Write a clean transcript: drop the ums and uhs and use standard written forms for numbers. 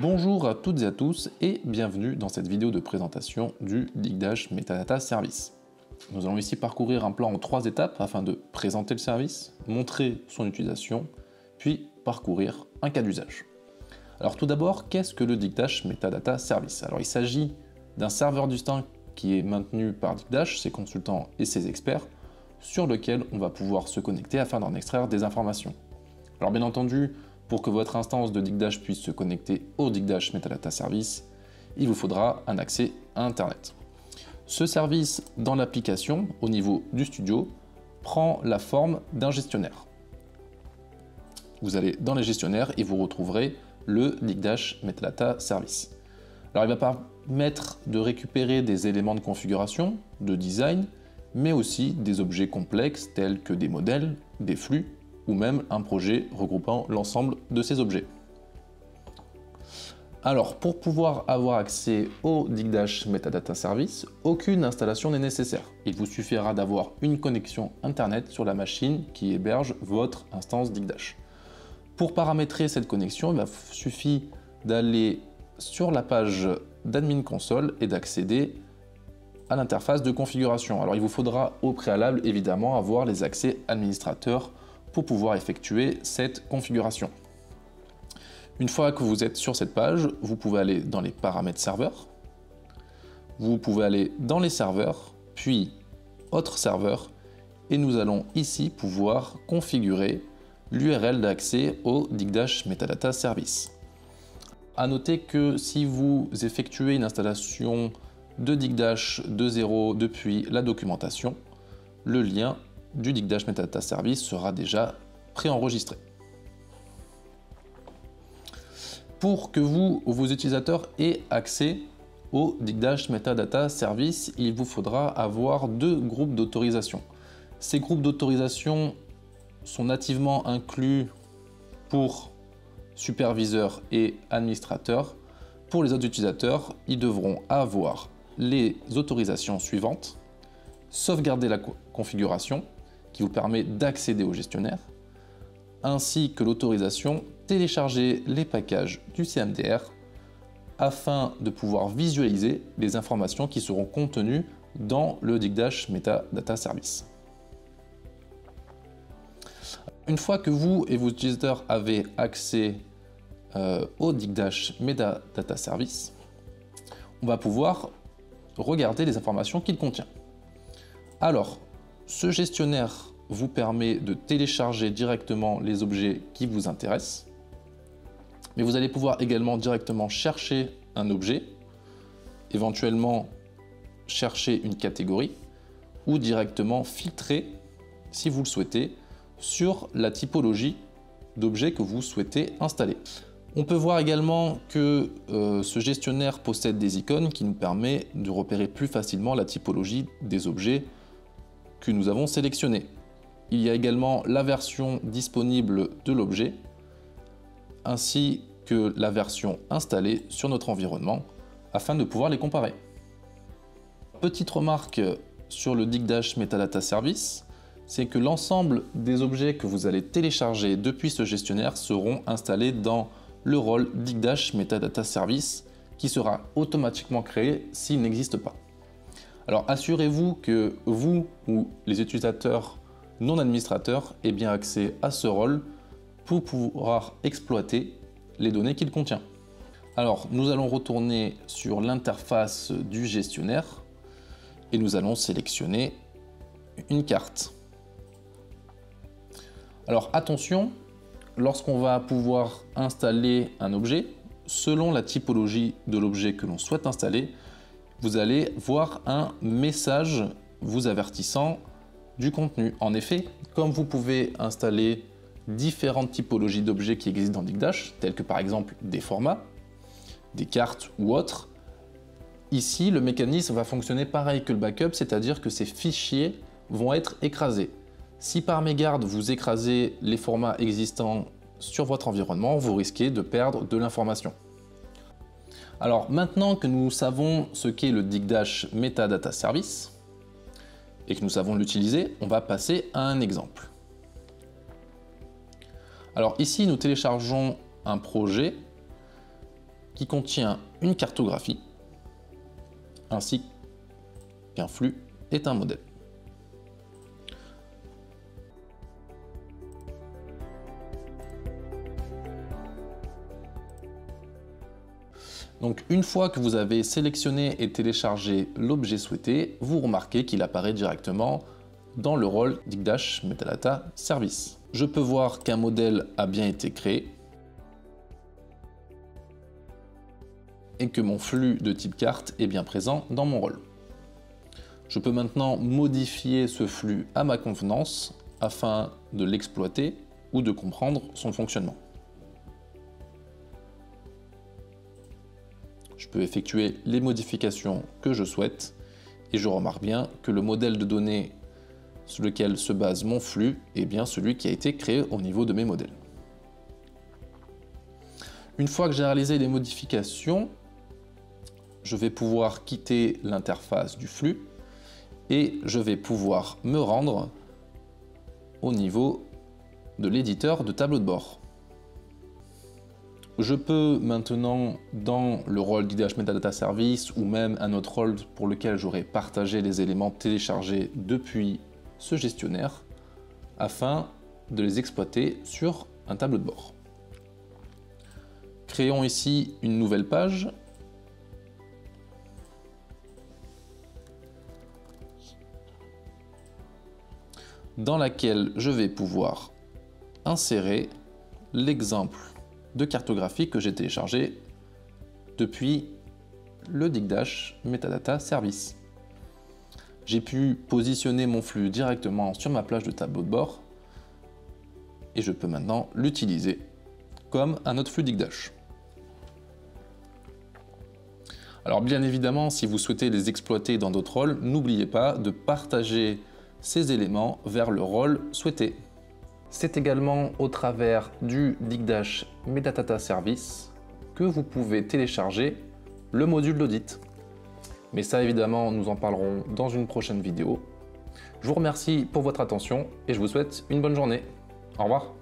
Bonjour à toutes et à tous et bienvenue dans cette vidéo de présentation du Digdash Metadata Service. Nous allons ici parcourir un plan en 3 étapes afin de présenter le service, montrer son utilisation, puis parcourir un cas d'usage. Alors tout d'abord, qu'est-ce que le Digdash Metadata Service? Alors il s'agit d'un serveur distinct qui est maintenu par Digdash, ses consultants et ses experts, sur lequel on va pouvoir se connecter afin d'en extraire des informations. Alors bien entendu, pour que votre instance de Digdash puisse se connecter au Digdash Metadata Service, il vous faudra un accès à Internet. Ce service, dans l'application, au niveau du studio, prend la forme d'un gestionnaire. Vous allez dans les gestionnaires et vous retrouverez le Digdash Metadata Service. Alors il va permettre de récupérer des éléments de configuration, de design, mais aussi des objets complexes tels que des modèles, des flux, ou même un projet regroupant l'ensemble de ces objets. Alors, pour pouvoir avoir accès au Digdash Metadata Service, aucune installation n'est nécessaire. Il vous suffira d'avoir une connexion Internet sur la machine qui héberge votre instance Digdash. Pour paramétrer cette connexion, il suffit d'aller sur la page d'Admin Console et d'accéder à l'interface de configuration. Alors, il vous faudra au préalable, évidemment, avoir les accès administrateurs pour pouvoir effectuer cette configuration. Une fois que vous êtes sur cette page, vous pouvez aller dans les paramètres serveurs, vous pouvez aller dans les serveurs, puis autres serveurs, et nous allons ici pouvoir configurer l'URL d'accès au Digdash Metadata Service. À noter que si vous effectuez une installation de Digdash de zéro depuis la documentation, le lien du Digdash Metadata Service sera déjà préenregistré. Pour que vous ou vos utilisateurs aient accès au Digdash Metadata Service, il vous faudra avoir 2 groupes d'autorisation. Ces groupes d'autorisation sont nativement inclus pour superviseurs et administrateurs. Pour les autres utilisateurs, ils devront avoir les autorisations suivantes: sauvegarder la configuration, qui vous permet d'accéder au gestionnaire, ainsi que l'autorisation télécharger les packages du CMDR afin de pouvoir visualiser les informations qui seront contenues dans le Digdash Metadata Service. Une fois que vous et vos utilisateurs avez accès au Digdash Metadata Service, on va pouvoir regarder les informations qu'il contient. Alors, ce gestionnaire vous permet de télécharger directement les objets qui vous intéressent, mais vous allez pouvoir également directement chercher un objet, éventuellement chercher une catégorie, ou directement filtrer, si vous le souhaitez, sur la typologie d'objets que vous souhaitez installer. On peut voir également que ce gestionnaire possède des icônes qui nous permettent de repérer plus facilement la typologie des objets que nous avons sélectionné. Il y a également la version disponible de l'objet, ainsi que la version installée sur notre environnement, afin de pouvoir les comparer. Petite remarque sur le Digdash Metadata Service, c'est que l'ensemble des objets que vous allez télécharger depuis ce gestionnaire seront installés dans le rôle Digdash Metadata Service, qui sera automatiquement créé s'il n'existe pas. Alors assurez-vous que vous ou les utilisateurs non administrateurs aient bien accès à ce rôle pour pouvoir exploiter les données qu'il contient. Alors nous allons retourner sur l'interface du gestionnaire et nous allons sélectionner une carte. Alors attention, lorsqu'on va pouvoir installer un objet, selon la typologie de l'objet que l'on souhaite installer, vous allez voir un message vous avertissant du contenu. En effet, comme vous pouvez installer différentes typologies d'objets qui existent dans Digdash, tels que par exemple des formats, des cartes ou autres, ici le mécanisme va fonctionner pareil que le backup, c'est-à-dire que ces fichiers vont être écrasés. Si par mégarde vous écrasez les formats existants sur votre environnement, vous risquez de perdre de l'information. Alors maintenant que nous savons ce qu'est le Digdash Metadata Service et que nous savons l'utiliser, on va passer à un exemple. Alors ici, nous téléchargeons un projet qui contient une cartographie ainsi qu'un flux est un modèle. Donc une fois que vous avez sélectionné et téléchargé l'objet souhaité, vous remarquez qu'il apparaît directement dans le rôle Digdash Metadata Service. Je peux voir qu'un modèle a bien été créé et que mon flux de type carte est bien présent dans mon rôle. Je peux maintenant modifier ce flux à ma convenance afin de l'exploiter ou de comprendre son fonctionnement. Je peux effectuer les modifications que je souhaite et je remarque bien que le modèle de données sur lequel se base mon flux est bien celui qui a été créé au niveau de mes modèles. Une fois que j'ai réalisé les modifications, je vais pouvoir quitter l'interface du flux et je vais pouvoir me rendre au niveau de l'éditeur de tableau de bord. Je peux maintenant, dans le rôle Digdash Metadata Service ou même un autre rôle pour lequel j'aurais partagé les éléments téléchargés depuis ce gestionnaire, afin de les exploiter sur un tableau de bord. Créons ici une nouvelle page. Dans laquelle je vais pouvoir insérer l'exemple de cartographie que j'ai téléchargé depuis le Digdash Metadata Service. J'ai pu positionner mon flux directement sur ma plage de tableau de bord et je peux maintenant l'utiliser comme un autre flux Digdash. Alors bien évidemment, si vous souhaitez les exploiter dans d'autres rôles, n'oubliez pas de partager ces éléments vers le rôle souhaité. C'est également au travers du Digdash Metadata Service que vous pouvez télécharger le module d'audit. Mais ça évidemment, nous en parlerons dans une prochaine vidéo. Je vous remercie pour votre attention et je vous souhaite une bonne journée. Au revoir.